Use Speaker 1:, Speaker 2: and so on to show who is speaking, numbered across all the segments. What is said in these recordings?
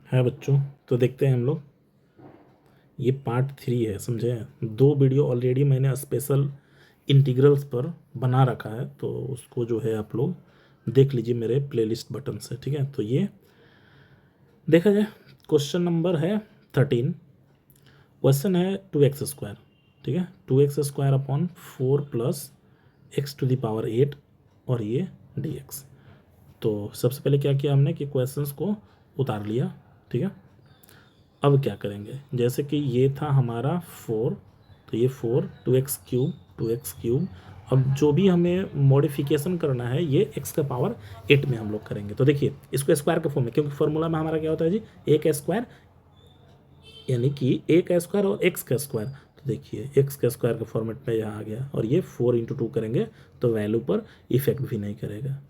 Speaker 1: है बच्चों। तो देखते हैं हम लोग, ये पार्ट 3 है, समझे। 2 वीडियो ऑलरेडी मैंने स्पेशल इंटीग्रल्स पर बना रखा है, तो उसको जो है आप लोग देख लीजिए मेरे प्लेलिस्ट बटन से, ठीक है। तो ये देखा जाए, क्वेश्चन नंबर है 13। क्वेश्चन है 2x², ठीक है। 2x² upon 4 plus x to the power 8 और ये dx। तो सबसे पहले क्या किया हमने कि क्वेश्चंस को उतार लिया, ठीक है। अब क्या करेंगे, जैसे कि ये था हमारा 4, तो ये 4 2x³ अब जो भी हमें मॉडिफिकेशन करना है ये x का पावर 8 में हम लोग करेंगे। तो देखिए इसको स्क्वायर के फॉर्म में, क्योंकि फॉर्मूला में हमारा क्या होता है जी, ए का स्क्वायर, यानी कि ए का स्क्वायर और एक्स का स्क्वायर। तो देखिए एक्स का स्क्वायर के फॉर्मेट में यहाँ आ गया, और ये 4 × 2 करेंगे तो वैल्यू पर इफेक्ट भी नहीं करेगा।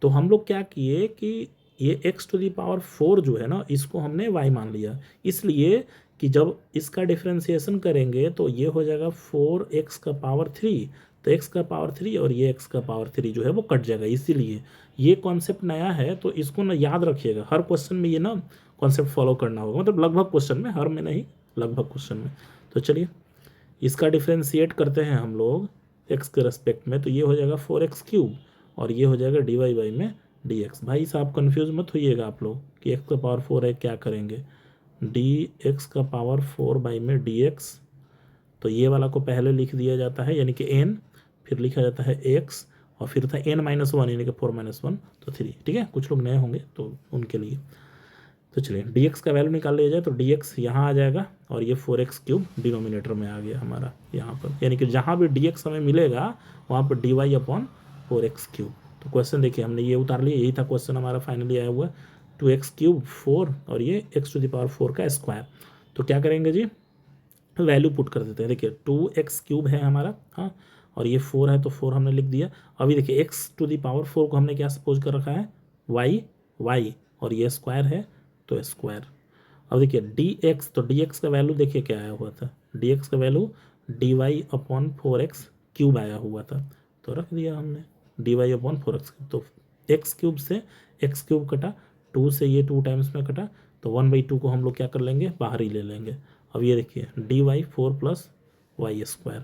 Speaker 1: तो हम लोग क्या किए कि ये x⁴ जो है ना, इसको हमने y मान लिया, इसलिए कि जब इसका डिफरेंशिएशन करेंगे तो ये हो जाएगा 4x⁻3। तो x⁻3 और ये x⁻3 जो है वो कट जाएगा, इसीलिए ये कॉन्सेप्ट नया है, तो इसको ना याद रखिएगा। हर क्वेश्चन में ये ना कॉन्सेप्ट फॉलो करना होगा, मतलब लगभग क्वेश्चन में, हर में नहीं, लगभग क्वेश्चन में। तो चलिए इसका डिफ्रेंशिएट करते हैं हम लोग x के रेस्पेक्ट में, तो ये हो जाएगा 4x³ और ये हो जाएगा dy में dx। भाई साहब कंफ्यूज मत होइएगा आप लोग कि x⁻4 है, क्या करेंगे, dx⁻4 में dx। तो ये वाला को पहले लिख दिया जाता है यानी कि n, फिर लिखा जाता है x, और फिर था n-1 यानी कि 4-1 तो 3, ठीक है। कुछ लोग नए होंगे तो उनके लिए। तो चलिए dx का वैल्यू निकाल लिया जाए, तो dx यहाँ आ जाएगा और ये 4x³ डिनोमिनेटर में आ गया हमारा यहाँ पर, यानी कि जहाँ भी dx हमें मिलेगा वहाँ पर dy/4x³। तो क्वेश्चन देखिए हमने ये उतार लिया, यही था क्वेश्चन हमारा फाइनली आया हुआ, 2x³ 4 और ये x⁴ का स्क्वायर। तो क्या करेंगे जी, वैल्यू पुट कर देते हैं। देखिए 2x³ है हमारा, हाँ, और ये 4 है तो 4 हमने लिख दिया। अभी देखिए x⁴ को हमने क्या सपोज कर रखा है, y, और ये स्क्वायर है तो स्क्वायर। अब देखिए dx, तो dx का वैल्यू देखिए क्या आया हुआ था, dx का वैल्यू dy/4x³ आया हुआ था, तो रख दिया हमने dy/4x। तो x³ से x³ कटा, 2 से ये 2 टाइम्स में कटा, तो 1/2 को हम लोग क्या कर लेंगे, बाहर ही ले लेंगे। अब ये देखिए dy/4 + y²,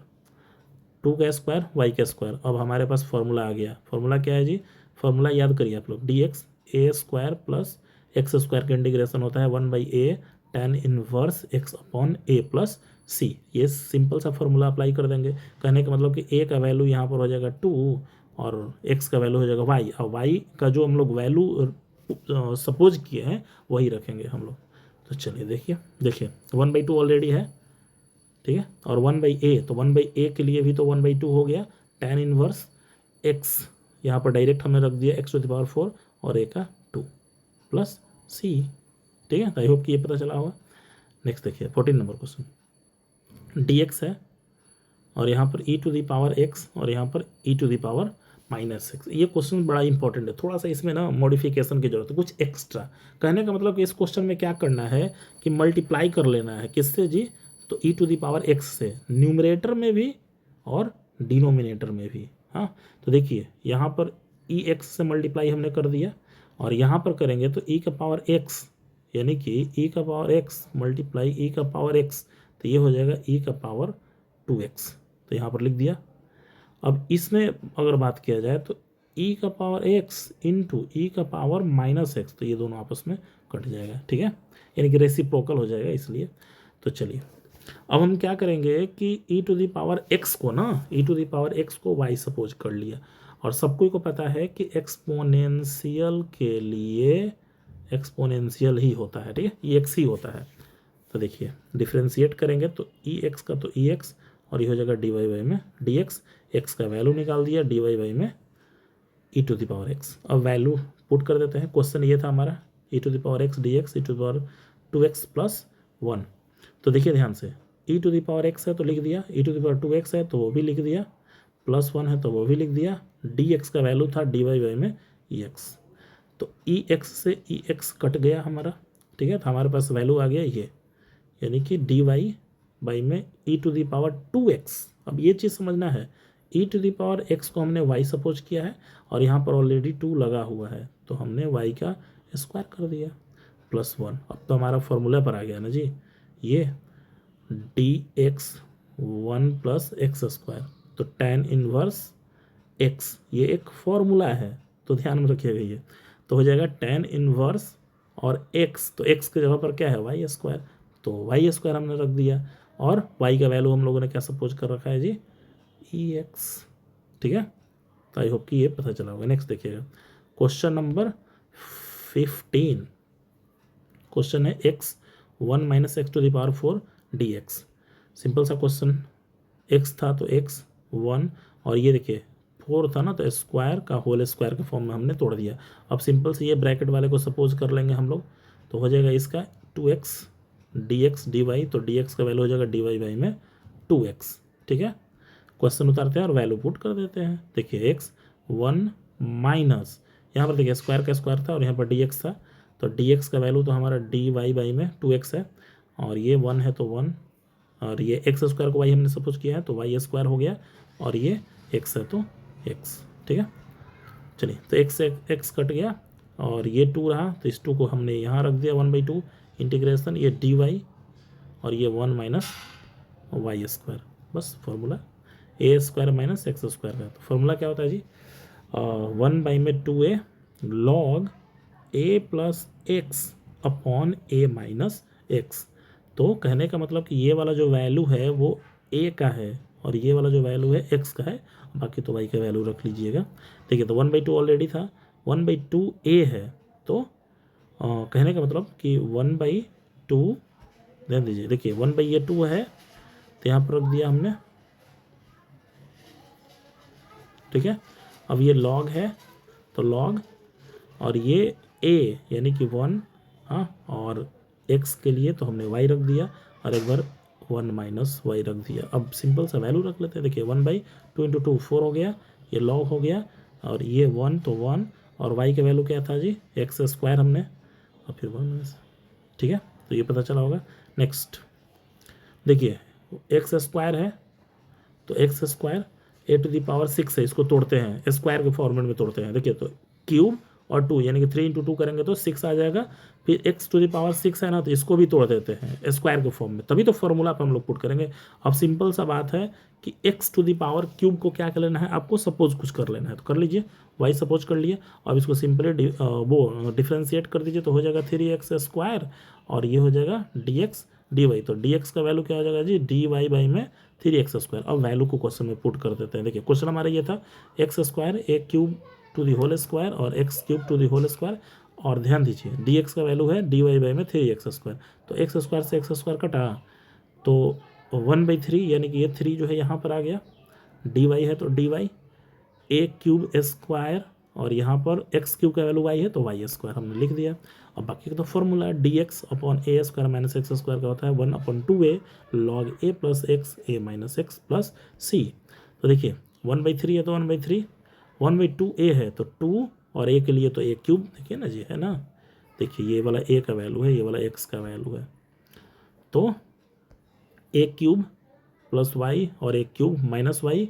Speaker 1: 2 का स्क्वायर y का स्क्वायर। अब हमारे पास फॉर्मूला आ गया, फॉर्मूला क्या है जी, फॉर्मूला याद करिए आप लोग, dx a² + x² का इंटीग्रेशन होता है 1/a tan inverse x/a + c। ये सिंपल सा फॉर्मूला अप्लाई कर देंगे। कहने का मतलब कि a का वैल्यू यहाँ पर हो जाएगा 2 और x का वैल्यू हो जाएगा y, और y का जो हम लोग वैल्यू सपोज किए हैं वही रखेंगे हम लोग। तो चलिए देखिए 1/2 ऑलरेडी है, ठीक है, और 1/a, तो 1/a के लिए भी तो 1/2 हो गया, tan इनवर्स x यहाँ पर डायरेक्ट हमने रख दिया x⁴ और a का 2 + c, ठीक है। आई होप कि ये पता चला होगा। नेक्स्ट देखिए 14 नंबर क्वेश्चन, dx है और यहाँ पर e⁻x और यहाँ पर e⁻−x। ये क्वेश्चन बड़ा इंपॉर्टेंट है, थोड़ा सा इसमें ना मॉडिफिकेशन की जरूरत है, कुछ एक्स्ट्रा। कहने का मतलब कि इस क्वेश्चन में क्या करना है कि मल्टीप्लाई कर लेना है, किससे जी, तो e⁻x से, न्यूमरेटर में भी और डिनोमिनेटर में भी, हाँ। तो देखिए यहाँ पर ex से मल्टीप्लाई हमने कर दिया, और यहाँ पर करेंगे तो e⁻x यानी कि e⁻x × e⁻x, तो ये हो जाएगा e⁻2x, तो यहाँ पर लिख दिया। अब इसमें अगर बात किया जाए तो e⁻x × e⁻−x, तो ये दोनों आपस में कट जाएगा, ठीक है, यानी कि रेसिप्रोकल हो जाएगा, इसलिए। तो चलिए अब हम क्या करेंगे कि e⁻x को ना, e⁻x को y सपोज कर लिया, और सबको को पता है कि एक्सपोनेंशियल के लिए एक्सपोनेंशियल ही होता है, ठीक है, ये x ही होता है। तो देखिए डिफ्रेंशिएट करेंगे तो ex का तो ex, और ये हो जाएगा dy में dx, x का वैल्यू निकाल दिया dy में e⁻x। अब वैल्यू पुट कर देते हैं, क्वेश्चन ये था हमारा e⁻x dx e⁻2x + 1। तो देखिए ध्यान से, e⁻x है तो लिख दिया, e⁻2x है तो वो भी लिख दिया, +1 है तो वो भी लिख दिया, dx का वैल्यू था dy में ex, तो ex से ex कट गया हमारा, ठीक है। तो हमारे पास वैल्यू आ गया ये, यानी कि dy में e⁻2x। अब ये चीज़ समझना है, e⁻x को हमने y सपोज किया है और यहाँ पर ऑलरेडी 2 लगा हुआ है, तो हमने y का स्क्वायर कर दिया, प्लस 1। अब तो हमारा फॉर्मूला पर आ गया ना जी, ये dx 1 प्लस एक्स स्क्वायर, तो tan इनवर्स x, ये एक फॉर्मूला है तो ध्यान में रखिएगा ये। तो हो जाएगा tan इनवर्स और x, तो x की जगह पर क्या है वाई स्क्वायर, तो वाई स्क्वायर हमने रख दिया, और y का वैल्यू हम लोगों ने क्या सपोज कर रखा है जी, ex। ठीक है, तो आई होप कि ये पता चला होगा। नेक्स्ट देखिएगा क्वेश्चन नंबर 15। क्वेश्चन है x 1 minus x to the power 4 dx। Simple सा क्वेश्चन, x था तो x 1, और ये देखिए 4 था ना, तो स्क्वायर का होल स्क्वायर के फॉर्म में हमने तोड़ दिया। अब सिंपल से ये ब्रैकेट वाले को सपोज कर लेंगे हम लोग, तो हो जाएगा इसका 2x dx dy, तो dx का वैल्यू हो जाएगा dy बाई में 2x। ठीक है, क्वेश्चन उतारते हैं और वैल्यू पुट कर देते हैं। देखिए x 1 माइनस, यहाँ पर देखिए स्क्वायर का स्क्वायर था और यहाँ पर dx था, तो dx का वैल्यू तो हमारा dy बाई में 2x है, और ये 1 है तो 1, और ये एक्स स्क्वायर को y हमने सपोज किया है तो वाई स्क्वायर हो गया, और ये x है तो x। ठीक है, चलिए तो x से x कट गया और ये 2 रहा, तो इस 2 को हमने यहाँ रख दिया 1/2 इंटीग्रेशन ये dy, और ये 1 माइनस वाई स्क्वायर, बस फॉर्मूला ए स्क्वायर माइनस एक्स स्क्वायर का। तो फॉर्मूला क्या होता है जी, 1/2a log a plus x upon a minus x. तो कहने का मतलब कि ये वाला जो वैल्यू है वो a का है, और ये वाला जो वैल्यू है x का है, बाकी तो y का वैल्यू रख लीजिएगा। देखिए तो 1/2 ऑलरेडी था, 1/2a है, तो कहने का मतलब कि 1/2, ध्यान दीजिए, देखिए 1/2 है तो यहाँ पर रख दिया हमने। ठीक है, अब ये लॉग है तो लॉग, और ये a यानी कि 1, हाँ, और x के लिए तो हमने y रख दिया, और एक बार 1 माइनस वाई रख दिया। अब सिंपल सा वैल्यू रख लेते हैं। देखिए 1/2 × 2 4 हो गया, ये लॉग हो गया, और ये 1 तो 1, और y का वैल्यू क्या था जी, एक्स स्क्वायर हमने, और फिर 1। ठीक है, तो ये पता चला होगा। नेक्स्ट देखिए एक्स स्क्वायर है, तो एक्स स्क्वायर a⁴ है, इसको तोड़ते हैं स्क्वायर के फॉर्मेट में तोड़ते हैं। देखिए तो क्यूब और 2 यानी कि 3 × 2 करेंगे तो 6 आ जाएगा, फिर x⁴ है ना, तो इसको भी तोड़ देते हैं स्क्वायर के फॉर्म में, तभी तो फॉर्मूला पर हम लोग पुट करेंगे। अब सिंपल सा बात है कि x⁴ को क्या कर लेना है, आपको सपोज कुछ कर लेना है, तो कर लीजिए, y सपोज कर लिए। अब इसको सिंपली वो डिफ्रेंशिएट कर दीजिए, तो हो जाएगा 3x², और ये हो जाएगा dx dy, तो dx का वैल्यू क्या हो जाएगा जी, dy बाई में 3x²। अब वैल्यू को क्वेश्चन में पुट कर देते हैं। देखिए क्वेश्चन हमारा ये था x² a³ to the whole square और x³ to the whole square, और ध्यान दीजिए dx का वैल्यू है dy बाई में 3x², तो x² से x² कटा, तो 1/3 यानी कि ये 3 जो है यहाँ पर आ गया, dy है तो dy a³ और यहाँ पर x³ का वैल्यू y है तो y² हमने लिख दिया। अब बाकी का तो formula dx upon a² minus x² का होता है 1/2a log a plus x a minus x plus c। तो देखिए 1/3 है तो 1/3, 1/2a है तो 2, और a के लिए तो a³, देखिए ना जी, है ना। देखिए ये वाला a का वैल्यू है, ये वाला x का वैल्यू है, तो a³ प्लस y और a³ माइनस y,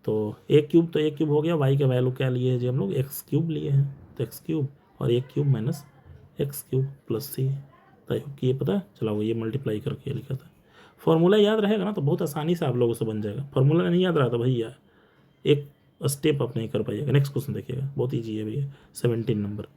Speaker 1: तो a³ तो a³ हो गया, y का वैल्यू क्या लिए है जी हम लोग, x³ लिए हैं, तो x³ और a³ minus x³ plus c। तो ये पता चला होगा, ये मल्टीप्लाई करके लिखा था। फॉर्मूला याद रहेगा ना तो बहुत आसानी से आप लोगों से बन जाएगा। फॉर्मूला नहीं याद रहा तो भैया एक स्टेप आप नहीं कर पाइएगा। नेक्स्ट क्वेश्चन देखिएगा, बहुत ईजी है भैया, 17 नंबर।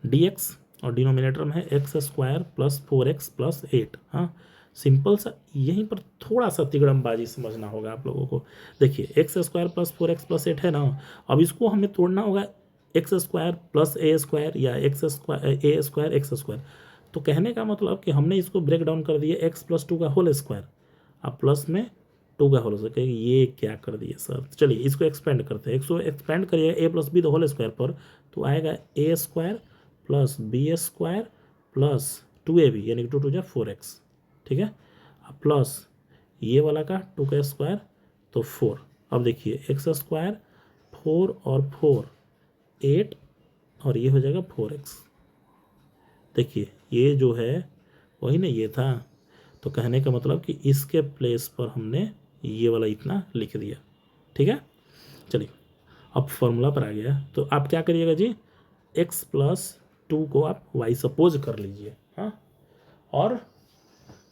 Speaker 1: dx और डिनोमिनेटर में है x² प्लस 4x प्लस 8। हाँ, सिंपल सा, यहीं पर थोड़ा सा तिगड़मबाजी समझना होगा आप लोगों को। देखिए x² प्लस 4x प्लस 8 है ना, अब इसको हमें तोड़ना होगा x² प्लस a² या a² x²। तो कहने का मतलब कि हमने इसको ब्रेक डाउन कर दिया x प्लस 2 का होल स्क्वायर, अब प्लस में 2 का होल स्क्वायर, ये क्या कर दिए सर। चलिए इसको एक्सपेंड करते हैं, इसको एक्सपेंड करिए a plus B the whole square पर, तो आएगा a² plus b² plus 2ab यानी कि 2 × 2 = 4x। ठीक है, प्लस ये वाला का 2 का स्क्वायर तो 4। अब देखिए x² 4 और 4 8, और ये हो जाएगा 4x। देखिए ये जो है वही ना ये था, तो कहने का मतलब कि इसके प्लेस पर हमने ये वाला इतना लिख दिया। ठीक है, चलिए अब फॉर्मूला पर आ गया, तो आप क्या करिएगा जी, x प्लस टू को आप वाई सपोज कर लीजिए। हाँ, और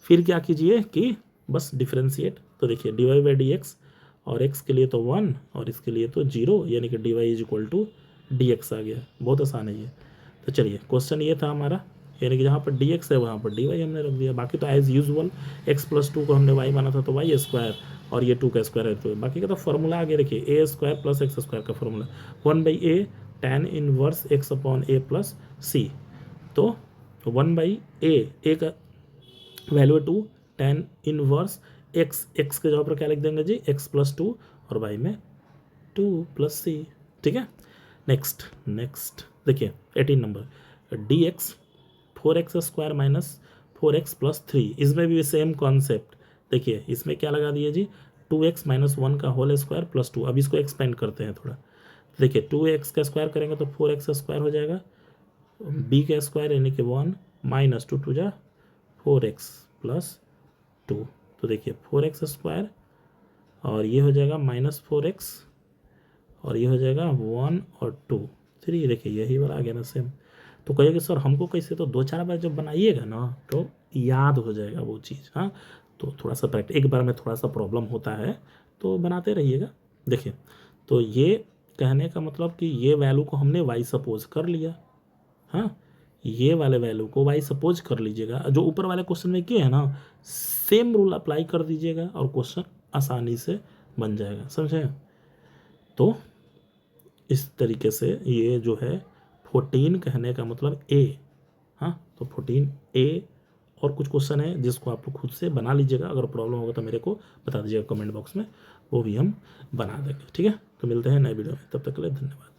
Speaker 1: फिर क्या कीजिए कि बस डिफ्रेंशिएट। तो देखिए D Y by D X, और x के लिए तो 1 और इसके लिए तो 0, यानी कि d y is equal to d x आ गया। बहुत आसान है ये। तो चलिए क्वेश्चन ये था हमारा, यानी कि जहाँ पर डी एक्स है वहाँ पर डी वाई हमने रख दिया। बाकी तो as usual x plus two को हमने वाई माना था तो वाई स्क्वायर, और ये 2 का स्क्वायर है तो बाकी का तो फॉर्मूला आगे देखिए a square plus x square का formula 1/a tan inverse x upon a plus c. तो 1/a का वैल्यू है 2, tan इनवर्स एक्स के जगह पर क्या लिख देंगे जी, एक्स प्लस टू, और वाई में 2 प्लस सी। ठीक है, नेक्स्ट देखिए 18 number, D x 4x square minus 4x plus 3, इसमें भी सेम कॉन्सेप्ट। देखिए इसमें क्या लगा दिए जी, 2x माइनस 1 का होल स्क्वायर प्लस 2। अब इसको एक्सपेंड करते हैं थोड़ा। देखिए 2x का स्क्वायर करेंगे तो 4x स्क्वायर हो जाएगा, b का स्क्वायर यानी कि 1 माइनस 2 2 जा 4x प्लस 2। तो देखिए 4x स्क्वायर, और ये हो जाएगा माइनस 4x, और ये हो जाएगा 1 और 2 3। देखिए यही वाला आ गया ना सेम। तो कहिएगा सर हमको कैसे, तो 2-4 बार जब बनाइएगा ना तो याद हो जाएगा वो चीज़। हाँ, तो थोड़ा सा प्रैक्टिस, एक बार में थोड़ा सा प्रॉब्लम होता है तो बनाते रहिएगा। देखिए तो ये कहने का मतलब कि ये वैल्यू को हमने वाई सपोज कर लिया। हाँ, ये वाले वैल्यू को वाई सपोज कर लीजिएगा, जो ऊपर वाले क्वेश्चन में किए है ना सेम रूल अप्लाई कर दीजिएगा और क्वेश्चन आसानी से बन जाएगा। समझे? तो इस तरीके से ये जो है 14 कहने का मतलब ए। हाँ, तो 14A, और कुछ क्वेश्चन है जिसको आप खुद से बना लीजिएगा। अगर प्रॉब्लम होगा तो मेरे को बता दीजिएगा कमेंट बॉक्स में, वो भी हम बना देंगे। ठीक है, तो मिलते हैं नए वीडियो में, तब तक के लिए धन्यवाद।